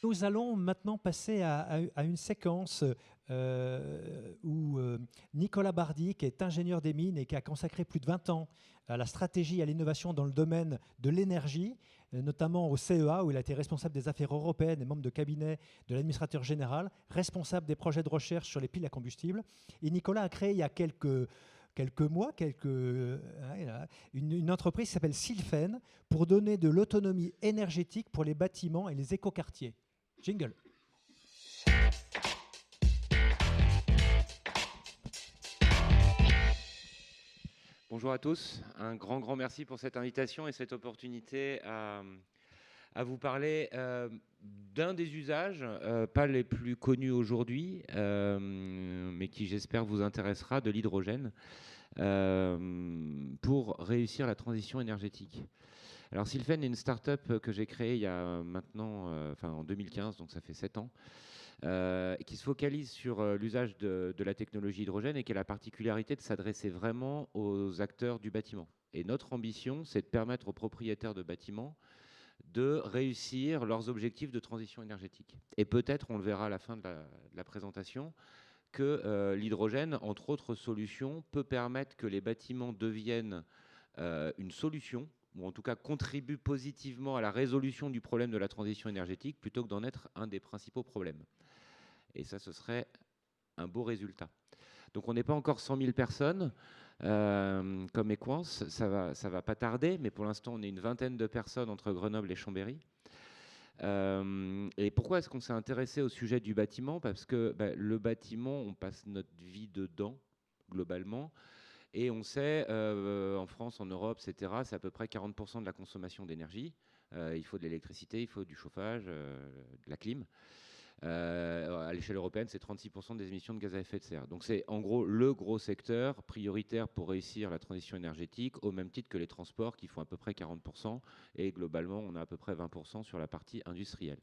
Nous allons maintenant passer à une séquence où Nicolas Bardy, qui est ingénieur des mines et qui a consacré plus de 20 ans à la stratégie et à l'innovation dans le domaine de l'énergie, notamment au CEA, où il a été responsable des affaires européennes et membre de cabinet de l'administrateur général, responsable des projets de recherche sur les piles à combustible. Et Nicolas a créé il y a quelques mois, une entreprise qui s'appelle Sylphen pour donner de l'autonomie énergétique pour les bâtiments et les écoquartiers. Jingle. Bonjour à tous, un grand merci pour cette invitation et cette opportunité à vous parler d'un des usages, pas les plus connus aujourd'hui, mais qui j'espère vous intéressera, de l'hydrogène pour réussir la transition énergétique. Alors Sylphen est une start-up que j'ai créée il y a maintenant, en 2015, donc ça fait 7 ans, qui se focalise sur l'usage de la technologie hydrogène et qui a la particularité de s'adresser vraiment aux acteurs du bâtiment. Et notre ambition, c'est de permettre aux propriétaires de bâtiments de réussir leurs objectifs de transition énergétique. Et peut-être, on le verra à la fin de la présentation, que l'hydrogène, entre autres solutions, peut permettre que les bâtiments deviennent une solution, ou en tout cas contribuent positivement à la résolution du problème de la transition énergétique, plutôt que d'en être un des principaux problèmes. Et ça, ce serait un beau résultat. Donc on n'est pas encore 100 000 personnes comme Equance, ça va pas tarder, mais pour l'instant on est une vingtaine de personnes entre Grenoble et Chambéry. Et pourquoi est-ce qu'on s'est intéressé au sujet du bâtiment? Parce que le bâtiment, on passe notre vie dedans, globalement. Et on sait, en France, en Europe, etc., c'est à peu près 40% de la consommation d'énergie. Il faut de l'électricité, il faut du chauffage, de la clim. À l'échelle européenne, c'est 36% des émissions de gaz à effet de serre. Donc c'est en gros le gros secteur prioritaire pour réussir la transition énergétique, au même titre que les transports qui font à peu près 40%. Et globalement, on a à peu près 20% sur la partie industrielle.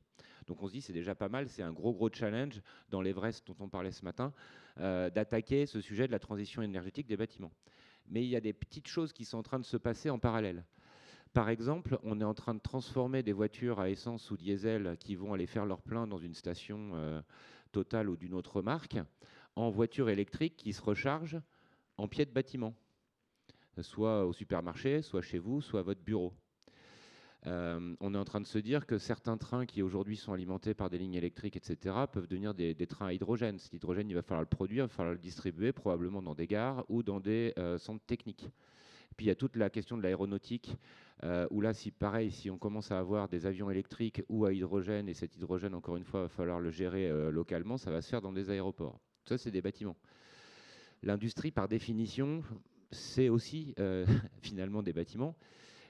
Donc on se dit c'est déjà pas mal, c'est un gros challenge dans l'Everest dont on parlait ce matin, d'attaquer ce sujet de la transition énergétique des bâtiments. Mais il y a des petites choses qui sont en train de se passer en parallèle. Par exemple, on est en train de transformer des voitures à essence ou diesel qui vont aller faire leur plein dans une station Total ou d'une autre marque en voitures électriques qui se rechargent en pied de bâtiment, soit au supermarché, soit chez vous, soit à votre bureau. On est en train de se dire que certains trains qui aujourd'hui sont alimentés par des lignes électriques, etc., peuvent devenir des trains à hydrogène. Cet hydrogène, il va falloir le produire, il va falloir le distribuer probablement dans des gares ou dans des centres techniques. Puis il y a toute la question de l'aéronautique, où là, pareil, si on commence à avoir des avions électriques ou à hydrogène, et cet hydrogène, encore une fois, il va falloir le gérer localement, ça va se faire dans des aéroports. Ça, c'est des bâtiments. L'industrie, par définition, c'est aussi finalement des bâtiments.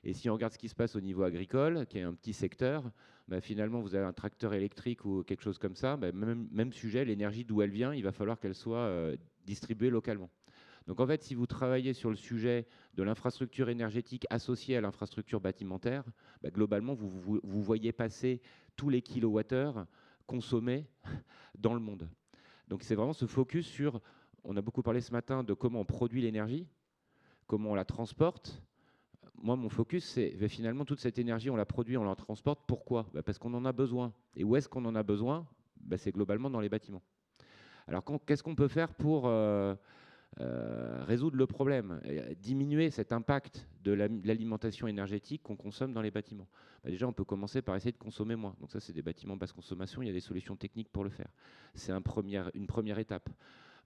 Et si on regarde ce qui se passe au niveau agricole, qui est un petit secteur, finalement, vous avez un tracteur électrique ou quelque chose comme ça, même sujet, l'énergie d'où elle vient, il va falloir qu'elle soit distribuée localement. Donc en fait, si vous travaillez sur le sujet de l'infrastructure énergétique associée à l'infrastructure bâtimentaire, globalement, vous voyez passer tous les kilowattheures consommés dans le monde. Donc c'est vraiment ce focus sur, on a beaucoup parlé ce matin de comment on produit l'énergie, comment on la transporte. Moi, mon focus, c'est finalement toute cette énergie, on la produit, on la transporte. Pourquoi? Parce qu'on en a besoin. Et où est-ce qu'on en a besoin? C'est globalement dans les bâtiments. Alors qu'est-ce qu'on peut faire pour résoudre le problème, diminuer cet impact de l'alimentation énergétique qu'on consomme dans les bâtiments? Déjà, on peut commencer par essayer de consommer moins. Donc ça, c'est des bâtiments basse consommation. Il y a des solutions techniques pour le faire. C'est une première étape.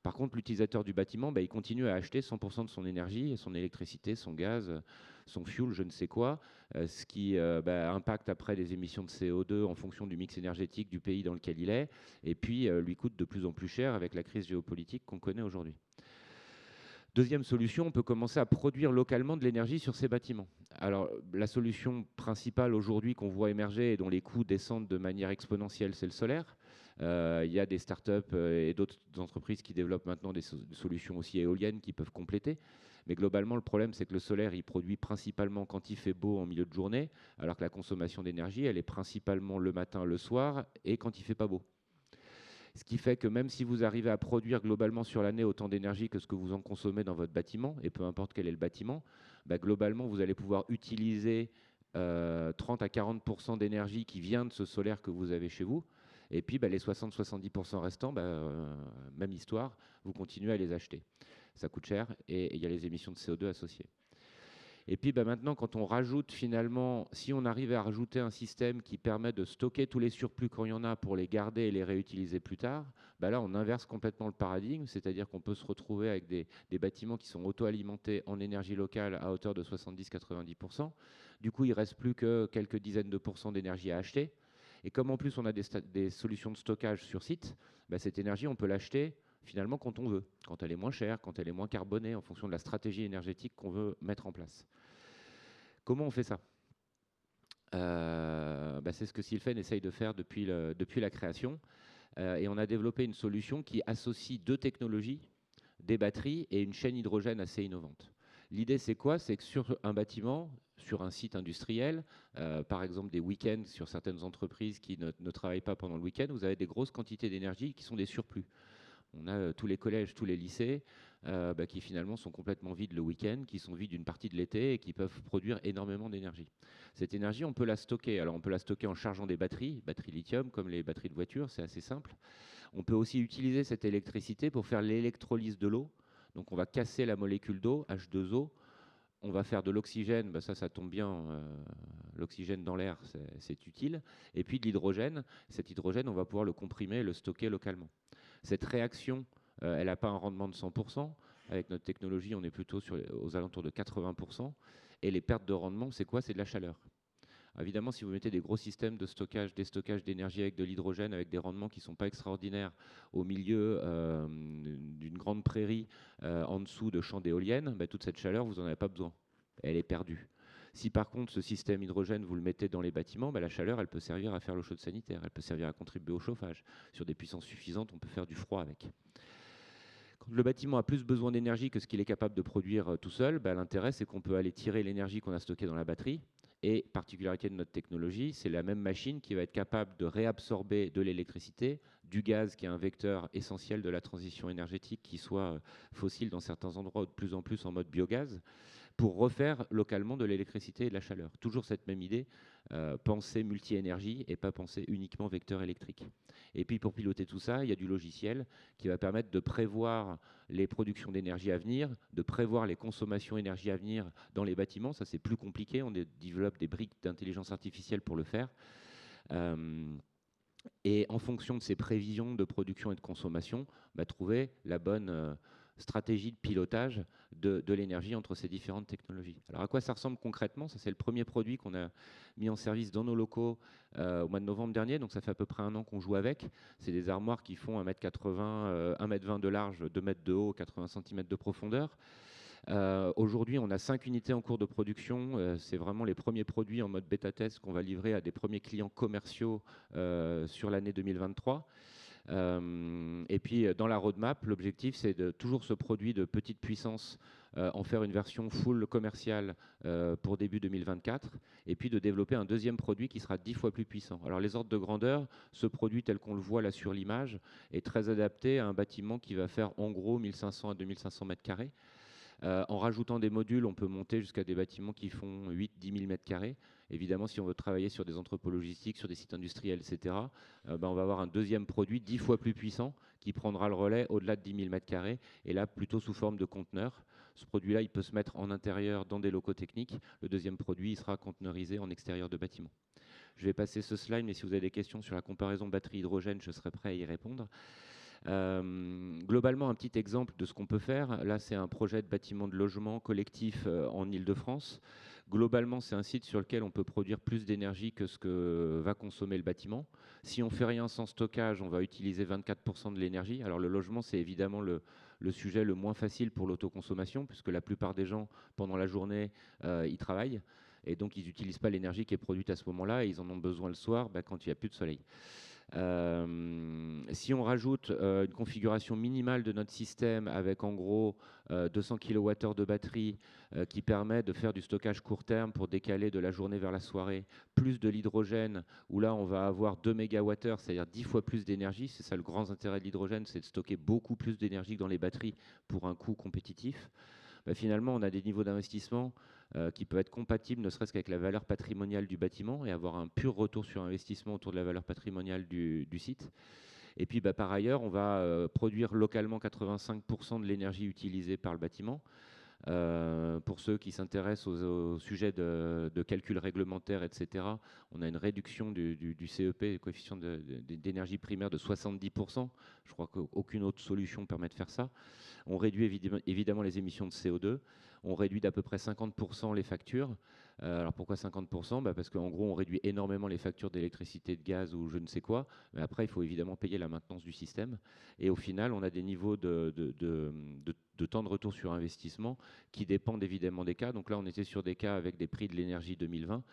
Par contre, l'utilisateur du bâtiment, il continue à acheter 100% de son énergie, son électricité, son gaz, son fuel, je ne sais quoi, ce qui impacte après les émissions de CO2 en fonction du mix énergétique du pays dans lequel il est, et puis lui coûte de plus en plus cher avec la crise géopolitique qu'on connaît aujourd'hui. Deuxième solution, on peut commencer à produire localement de l'énergie sur ces bâtiments. Alors, la solution principale aujourd'hui qu'on voit émerger et dont les coûts descendent de manière exponentielle, c'est le solaire. Il y a des startups et d'autres entreprises qui développent maintenant des solutions aussi éoliennes qui peuvent compléter. Mais globalement, le problème, c'est que le solaire, il produit principalement quand il fait beau en milieu de journée, alors que la consommation d'énergie, elle est principalement le matin, le soir et quand il fait pas beau. Ce qui fait que même si vous arrivez à produire globalement sur l'année autant d'énergie que ce que vous en consommez dans votre bâtiment, et peu importe quel est le bâtiment, globalement, vous allez pouvoir utiliser 30 à 40% d'énergie qui vient de ce solaire que vous avez chez vous, Et puis les 60-70% restants, même histoire, vous continuez à les acheter. Ça coûte cher et il y a les émissions de CO2 associées. Et puis maintenant, quand on rajoute finalement, si on arrive à rajouter un système qui permet de stocker tous les surplus quand il y en a pour les garder et les réutiliser plus tard, là on inverse complètement le paradigme, c'est-à-dire qu'on peut se retrouver avec des bâtiments qui sont auto-alimentés en énergie locale à hauteur de 70-90%. Du coup, il ne reste plus que quelques dizaines de pourcents d'énergie à acheter. Et comme en plus on a des solutions de stockage sur site, cette énergie on peut l'acheter finalement quand on veut, quand elle est moins chère, quand elle est moins carbonée, en fonction de la stratégie énergétique qu'on veut mettre en place. Comment on fait ça? C'est ce que Sylvain essaye de faire depuis la création. Et on a développé une solution qui associe deux technologies, des batteries et une chaîne hydrogène assez innovante. L'idée, c'est quoi? C'est que sur un bâtiment, sur un site industriel, par exemple des week-ends sur certaines entreprises qui ne travaillent pas pendant le week-end, vous avez des grosses quantités d'énergie qui sont des surplus. On a tous les collèges, tous les lycées qui finalement sont complètement vides le week-end, qui sont vides une partie de l'été et qui peuvent produire énormément d'énergie. Cette énergie, on peut la stocker. Alors on peut la stocker en chargeant des batteries lithium comme les batteries de voiture, c'est assez simple. On peut aussi utiliser cette électricité pour faire l'électrolyse de l'eau. Donc on va casser la molécule d'eau, H2O, on va faire de l'oxygène, ça tombe bien, l'oxygène dans l'air, c'est utile. Et puis de l'hydrogène, cet hydrogène, on va pouvoir le comprimer et le stocker localement. Cette réaction, elle n'a pas un rendement de 100%. Avec notre technologie, on est plutôt aux alentours de 80%. Et les pertes de rendement, c'est quoi? C'est de la chaleur. Évidemment, si vous mettez des gros systèmes de stockage, déstockage d'énergie avec de l'hydrogène, avec des rendements qui ne sont pas extraordinaires, au milieu d'une grande prairie, en dessous de champs d'éoliennes, toute cette chaleur, vous n'en avez pas besoin. Elle est perdue. Si par contre, ce système hydrogène, vous le mettez dans les bâtiments, la chaleur, elle peut servir à faire l'eau chaude sanitaire, elle peut servir à contribuer au chauffage. Sur des puissances suffisantes, on peut faire du froid avec. Quand le bâtiment a plus besoin d'énergie que ce qu'il est capable de produire tout seul, l'intérêt, c'est qu'on peut aller tirer l'énergie qu'on a stockée dans la batterie. Et particularité de notre technologie, c'est la même machine qui va être capable de réabsorber de l'électricité, du gaz qui est un vecteur essentiel de la transition énergétique, qui soit fossile dans certains endroits ou de plus en plus en mode biogaz, pour refaire localement de l'électricité et de la chaleur. Toujours cette même idée, penser multi-énergie et pas penser uniquement vecteur électrique. Et puis pour piloter tout ça, il y a du logiciel qui va permettre de prévoir les productions d'énergie à venir, de prévoir les consommations d'énergie à venir dans les bâtiments. Ça, c'est plus compliqué. On développe des briques d'intelligence artificielle pour le faire. Et en fonction de ces prévisions de production et de consommation, trouver la bonne stratégie de pilotage de l'énergie entre ces différentes technologies. Alors à quoi ça ressemble concrètement? Ça, c'est le premier produit qu'on a mis en service dans nos locaux au mois de novembre dernier, donc ça fait à peu près un an qu'on joue avec. C'est des armoires qui font 1,80 m, 1,20 m de large, 2 m de haut, 80 cm de profondeur. Aujourd'hui, on a 5 unités en cours de production. C'est vraiment les premiers produits en mode bêta-test qu'on va livrer à des premiers clients commerciaux sur l'année 2023. Et puis dans la roadmap, l'objectif, c'est de toujours ce produit de petite puissance, en faire une version full commerciale pour début 2024, et puis de développer un deuxième produit qui sera 10 fois plus puissant. Alors les ordres de grandeur, ce produit tel qu'on le voit là sur l'image, est très adapté à un bâtiment qui va faire en gros 1500 à 2500 mètres carrés. En rajoutant des modules, on peut monter jusqu'à des bâtiments qui font 8-10 000 mètres carrés. Évidemment, si on veut travailler sur des entrepôts logistiques, sur des sites industriels, etc., on va avoir un deuxième produit 10 fois plus puissant qui prendra le relais au-delà de 10 000 mètres carrés, et là, plutôt sous forme de conteneur. Ce produit-là, il peut se mettre en intérieur dans des locaux techniques. Le deuxième produit, il sera conteneurisé en extérieur de bâtiment. Je vais passer ce slide, mais si vous avez des questions sur la comparaison batterie-hydrogène, je serai prêt à y répondre. Globalement, un petit exemple de ce qu'on peut faire. Là, c'est un projet de bâtiment de logement collectif en Île-de-France. Globalement, c'est un site sur lequel on peut produire plus d'énergie que ce que va consommer le bâtiment. Si on fait rien sans stockage, on va utiliser 24% de l'énergie. Alors le logement, c'est évidemment le sujet le moins facile pour l'autoconsommation, puisque la plupart des gens, pendant la journée, ils travaillent. Et donc, ils n'utilisent pas l'énergie qui est produite à ce moment-là, et ils en ont besoin le soir quand il n'y a plus de soleil. Si on rajoute une configuration minimale de notre système avec en gros 200 kWh de batterie qui permet de faire du stockage court terme pour décaler de la journée vers la soirée, plus de l'hydrogène où là on va avoir 2 MWh, c'est-à-dire 10 fois plus d'énergie. C'est ça le grand intérêt de l'hydrogène, c'est de stocker beaucoup plus d'énergie que dans les batteries pour un coût compétitif. finalement, on a des niveaux d'investissement qui peuvent être compatibles, ne serait-ce qu'avec la valeur patrimoniale du bâtiment, et avoir un pur retour sur investissement autour de la valeur patrimoniale du site. Et puis, par ailleurs, on va produire localement 85% de l'énergie utilisée par le bâtiment. Pour ceux qui s'intéressent au sujet de calcul réglementaire, etc., on a une réduction du CEP, coefficient d'énergie primaire, de 70%. Je crois qu'aucune autre solution permet de faire ça. On réduit évidemment les émissions de CO2. On réduit d'à peu près 50% les factures. Alors pourquoi 50% ? Parce qu'en gros, on réduit énormément les factures d'électricité, de gaz ou je ne sais quoi. Mais après, il faut évidemment payer la maintenance du système. Et au final, on a des niveaux de temps de retour sur investissement qui dépendent évidemment des cas. Donc là, on était sur des cas avec des prix de l'énergie 2020.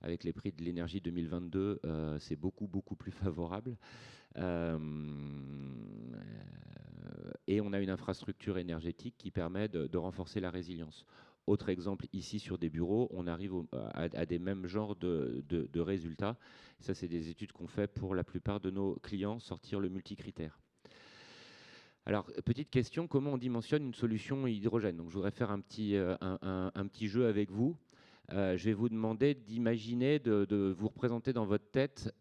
Avec les prix de l'énergie 2022, c'est beaucoup, beaucoup plus favorable. Et on a une infrastructure énergétique qui permet de renforcer la résilience. Autre exemple, ici sur des bureaux, on arrive à des mêmes genres de résultats. Ça, c'est des études qu'on fait pour la plupart de nos clients, sortir le multicritère. Alors, petite question, comment on dimensionne une solution hydrogène ? Donc, je voudrais faire un petit jeu avec vous. Je vais vous demander d'imaginer, de vous représenter dans votre tête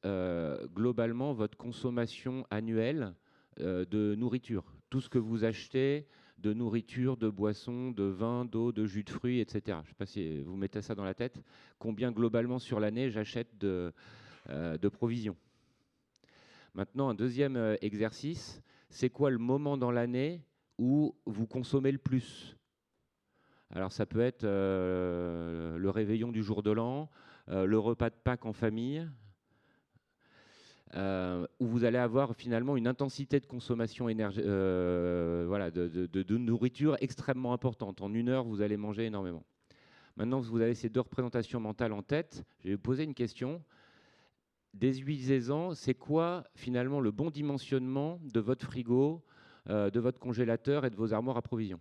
globalement votre consommation annuelle de nourriture. Tout ce que vous achetez de nourriture, de boissons, de vin, d'eau, de jus de fruits, etc. Je ne sais pas si vous mettez ça dans la tête. Combien globalement sur l'année j'achète de provisions. Maintenant, un deuxième exercice, c'est quoi le moment dans l'année où vous consommez le plus ? Alors ça peut être le réveillon du jour de l'an, le repas de Pâques en famille, où vous allez avoir finalement une intensité de consommation de nourriture extrêmement importante. En 1 heure, vous allez manger énormément. Maintenant, vous avez ces deux représentations mentales en tête. Je vais vous poser une question. Déduisez-en, c'est quoi finalement le bon dimensionnement de votre frigo, de votre congélateur et de vos armoires à provisions ?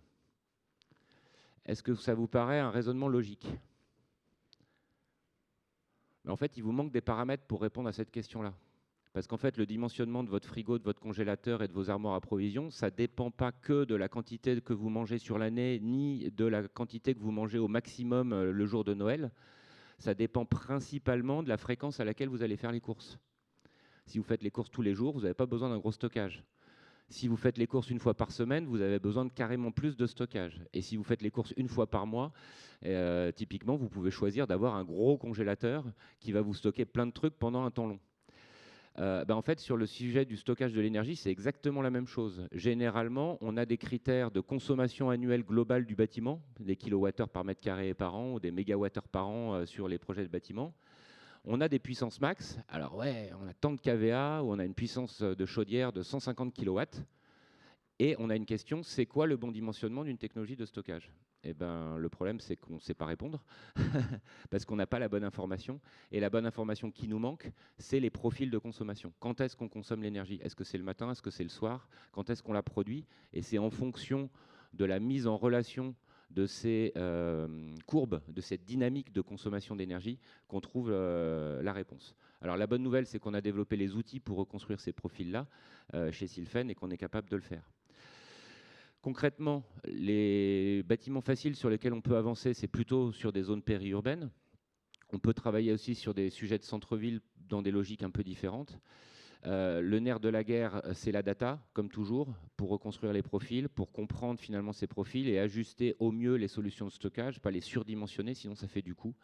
Est-ce que ça vous paraît un raisonnement logique ? Mais en fait, il vous manque des paramètres pour répondre à cette question-là. Parce qu'en fait, le dimensionnement de votre frigo, de votre congélateur et de vos armoires à provisions, ça ne dépend pas que de la quantité que vous mangez sur l'année, ni de la quantité que vous mangez au maximum le jour de Noël. Ça dépend principalement de la fréquence à laquelle vous allez faire les courses. Si vous faites les courses tous les jours, vous n'avez pas besoin d'un gros stockage. Si vous faites les courses 1 fois par semaine, vous avez besoin de carrément plus de stockage. Et si vous faites les courses 1 fois par mois, typiquement, vous pouvez choisir d'avoir un gros congélateur qui va vous stocker plein de trucs pendant un temps long. En fait, sur le sujet du stockage de l'énergie, c'est exactement la même chose. Généralement, on a des critères de consommation annuelle globale du bâtiment, des kilowattheures par mètre carré par an ou des mégawattheures par an sur les projets de bâtiment. On a des puissances max. Alors ouais, on a tant de kVA, ou on a une puissance de chaudière de 150 kW. Et on a une question, c'est quoi le bon dimensionnement d'une technologie de stockage ? Le problème, c'est qu'on ne sait pas répondre parce qu'on n'a pas la bonne information. Et la bonne information qui nous manque, c'est les profils de consommation. Quand est-ce qu'on consomme l'énergie ? Est-ce que c'est le matin ? Est-ce que c'est le soir ? Quand est-ce qu'on la produit ? Et c'est en fonction de la mise en relation de ces courbes, de cette dynamique de consommation d'énergie qu'on trouve la réponse. Alors la bonne nouvelle, c'est qu'on a développé les outils pour reconstruire ces profils-là chez Sylfen et qu'on est capable de le faire. Concrètement, les bâtiments faciles sur lesquels on peut avancer, c'est plutôt sur des zones périurbaines. On peut travailler aussi sur des sujets de centre-ville dans des logiques un peu différentes. Le nerf de la guerre, c'est la data, comme toujours, pour reconstruire les profils, pour comprendre finalement ces profils et ajuster au mieux les solutions de stockage, pas les surdimensionner, sinon ça fait du coût.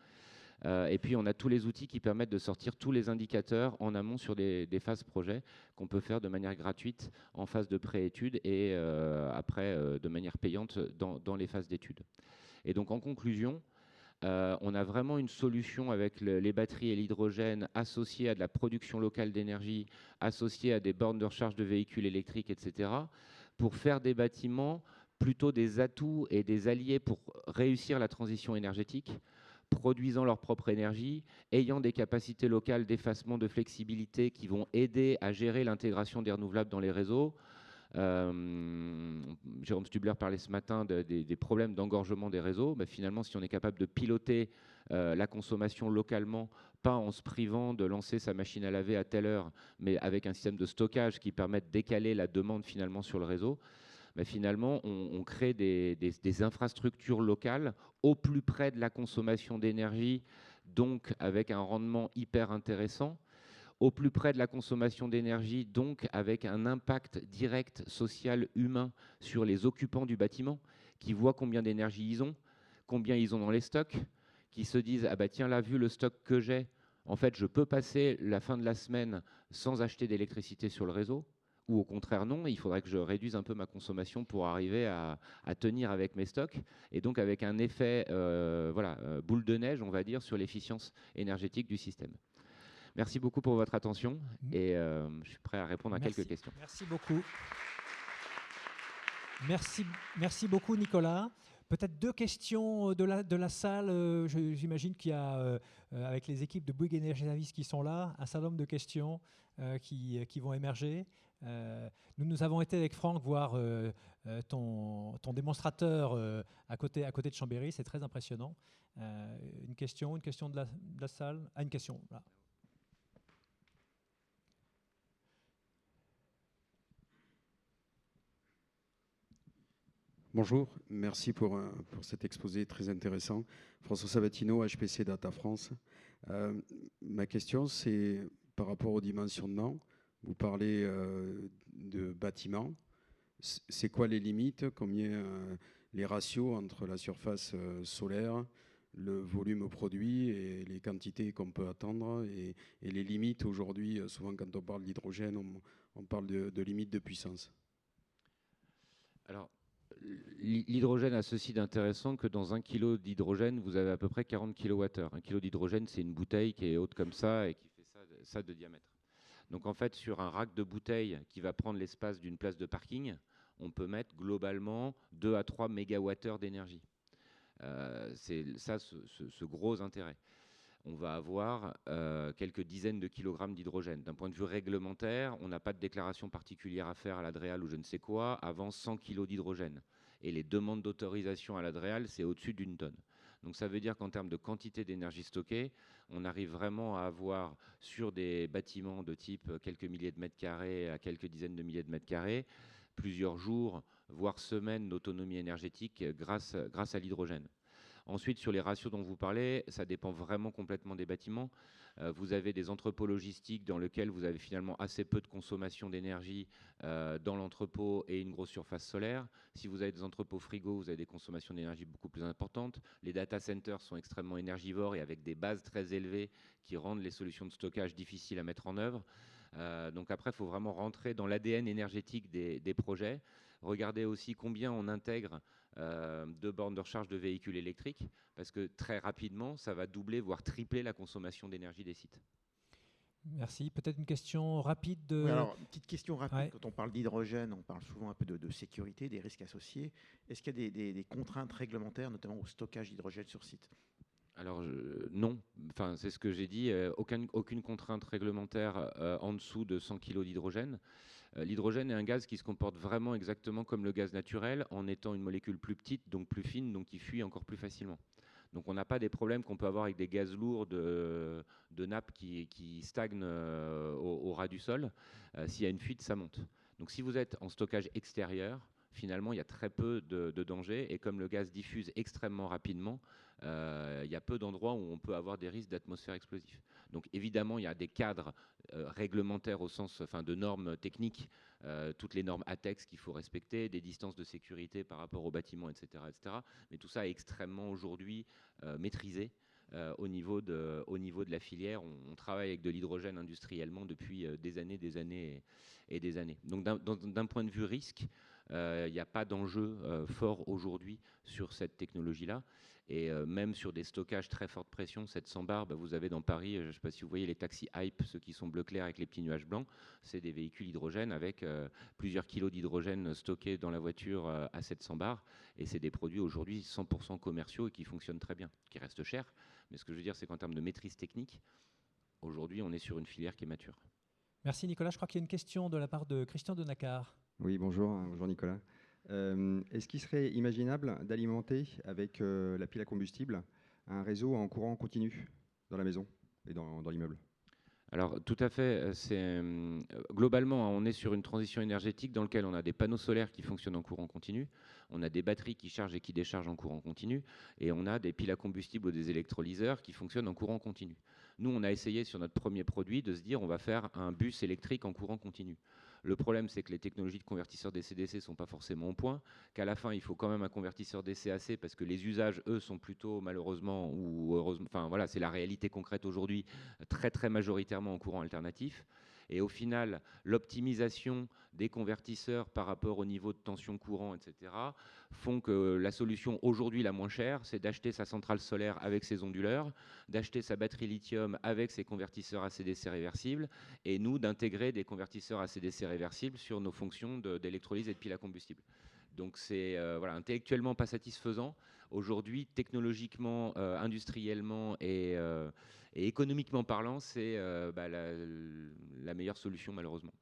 Et puis, on a tous les outils qui permettent de sortir tous les indicateurs en amont sur des phases projet qu'on peut faire de manière gratuite en phase de pré-étude et après de manière payante dans les phases d'études. Et donc, en conclusion, on a vraiment une solution avec les batteries et l'hydrogène associées à de la production locale d'énergie, associées à des bornes de recharge de véhicules électriques, etc., pour faire des bâtiments plutôt des atouts et des alliés pour réussir la transition énergétique, produisant leur propre énergie, ayant des capacités locales d'effacement, de flexibilité qui vont aider à gérer l'intégration des renouvelables dans les réseaux. Jérôme Stubler parlait ce matin des problèmes d'engorgement des réseaux. Finalement, si on est capable de piloter la consommation localement, pas en se privant de lancer sa machine à laver à telle heure, mais avec un système de stockage qui permet de décaler la demande finalement sur le réseau, bah, finalement, on crée des infrastructures locales au plus près de la consommation d'énergie, donc avec un rendement hyper intéressant, au plus près de la consommation d'énergie, donc avec un impact direct social humain sur les occupants du bâtiment, qui voient combien d'énergie ils ont, combien ils ont dans les stocks, qui se disent ah bah tiens là, vu le stock que j'ai, en fait je peux passer la fin de la semaine sans acheter d'électricité sur le réseau, ou au contraire non, il faudrait que je réduise un peu ma consommation pour arriver à tenir avec mes stocks, et donc avec un effet boule de neige, on va dire, sur l'efficience énergétique du système. Merci beaucoup pour votre attention et je suis prêt à répondre à quelques questions. Merci beaucoup. Merci beaucoup, Nicolas. Peut-être 2 questions de la salle. J'imagine qu'il y a, avec les équipes de Bouygues Energy Services qui sont là, un certain nombre de questions qui vont émerger. Nous avons été avec Franck voir ton démonstrateur à côté de Chambéry. C'est très impressionnant. Une question de la salle. Ah, une question, là. Bonjour, merci pour cet exposé très intéressant. François Sabatino, HPC Data France. Ma question, c'est par rapport au dimensionnement. Vous parlez de bâtiments. C'est quoi les limites? Combien les ratios entre la surface solaire, le volume produit et les quantités qu'on peut attendre et les limites aujourd'hui? Souvent, quand on parle d'hydrogène, on parle de limites de puissance. Alors, l'hydrogène a ceci d'intéressant que dans 1 kg d'hydrogène, vous avez à peu près 40 kWh. 1 kg d'hydrogène, c'est une bouteille qui est haute comme ça et qui fait ça de diamètre. Donc en fait, sur un rack de bouteilles qui va prendre l'espace d'une place de parking, on peut mettre globalement 2 à 3 mégawattheures d'énergie. C'est ça ce gros intérêt. On va avoir quelques dizaines de kilogrammes d'hydrogène. D'un point de vue réglementaire, on n'a pas de déclaration particulière à faire à l'ADREAL ou je ne sais quoi avant 100 kg d'hydrogène. Et les demandes d'autorisation à l'ADREAL, c'est au-dessus d'1 tonne. Donc ça veut dire qu'en termes de quantité d'énergie stockée, on arrive vraiment à avoir sur des bâtiments de type quelques milliers de mètres carrés à quelques dizaines de milliers de mètres carrés, plusieurs jours, voire semaines d'autonomie énergétique grâce à l'hydrogène. Ensuite, sur les ratios dont vous parlez, ça dépend vraiment complètement des bâtiments. Vous avez des entrepôts logistiques dans lesquels vous avez finalement assez peu de consommation d'énergie dans l'entrepôt et une grosse surface solaire. Si vous avez des entrepôts frigo, vous avez des consommations d'énergie beaucoup plus importantes. Les data centers sont extrêmement énergivores et avec des bases très élevées qui rendent les solutions de stockage difficiles à mettre en œuvre. Donc après, il faut vraiment rentrer dans l'ADN énergétique des projets. Regardez aussi combien on intègre de bornes de recharge de véhicules électriques, parce que très rapidement, ça va doubler, voire tripler la consommation d'énergie des sites. Merci. Peut-être une question rapide de... Oui, alors, une petite question rapide. Ouais. Quand on parle d'hydrogène, on parle souvent un peu de sécurité, des risques associés. Est-ce qu'il y a des contraintes réglementaires, notamment au stockage d'hydrogène sur site? Alors non, enfin, c'est ce que j'ai dit, aucune contrainte réglementaire en dessous de 100 kg d'hydrogène. L'hydrogène est un gaz qui se comporte vraiment exactement comme le gaz naturel, en étant une molécule plus petite, donc plus fine, donc qui fuit encore plus facilement. Donc on n'a pas des problèmes qu'on peut avoir avec des gaz lourds de nappes qui stagnent au ras du sol. S'il y a une fuite, ça monte. Donc si vous êtes en stockage extérieur, finalement, il y a très peu de danger. Et comme le gaz diffuse extrêmement rapidement, il y a peu d'endroits où on peut avoir des risques d'atmosphère explosif. Donc évidemment, il y a des cadres réglementaires au sens de normes techniques, toutes les normes ATEX qu'il faut respecter, des distances de sécurité par rapport aux bâtiments, etc. etc. Mais tout ça est extrêmement aujourd'hui maîtrisé. Au niveau de la filière, on travaille avec de l'hydrogène industriellement depuis des années et des années. Donc d'un point de vue risque, il n'y a pas d'enjeu fort aujourd'hui sur cette technologie-là. Et même sur des stockages très forte pression, 700 bars, vous avez dans Paris, je ne sais pas si vous voyez les taxis Hype, ceux qui sont bleu clair avec les petits nuages blancs, c'est des véhicules hydrogène avec plusieurs kilos d'hydrogène stockés dans la voiture à 700 bars. Et c'est des produits aujourd'hui 100% commerciaux et qui fonctionnent très bien, qui restent chers. Mais ce que je veux dire, c'est qu'en termes de maîtrise technique, aujourd'hui, on est sur une filière qui est mature. Merci Nicolas. Je crois qu'il y a une question de la part de Christian Denacar. Oui, bonjour Nicolas. Est-ce qu'il serait imaginable d'alimenter avec la pile à combustible un réseau en courant continu dans la maison et dans l'immeuble? Alors tout à fait, globalement, on est sur une transition énergétique dans laquelle on a des panneaux solaires qui fonctionnent en courant continu, on a des batteries qui chargent et qui déchargent en courant continu, et on a des piles à combustible ou des électrolyseurs qui fonctionnent en courant continu. Nous, on a essayé sur notre premier produit de se dire on va faire un bus électrique en courant continu. Le problème, c'est que les technologies de convertisseurs DC-DC ne sont pas forcément au point, qu'à la fin, il faut quand même un convertisseur DC-AC parce que les usages, eux, sont plutôt malheureusement ou heureusement, enfin voilà, c'est la réalité concrète aujourd'hui, très majoritairement en courant alternatif. Et au final, l'optimisation des convertisseurs par rapport au niveau de tension courant, etc., font que la solution aujourd'hui la moins chère, c'est d'acheter sa centrale solaire avec ses onduleurs, d'acheter sa batterie lithium avec ses convertisseurs AC/DC réversibles, et nous d'intégrer des convertisseurs AC/DC réversibles sur nos fonctions d'électrolyse et de pile à combustible. Donc c'est voilà, intellectuellement pas satisfaisant. Aujourd'hui, technologiquement, industriellement et économiquement parlant, c'est la meilleure solution malheureusement.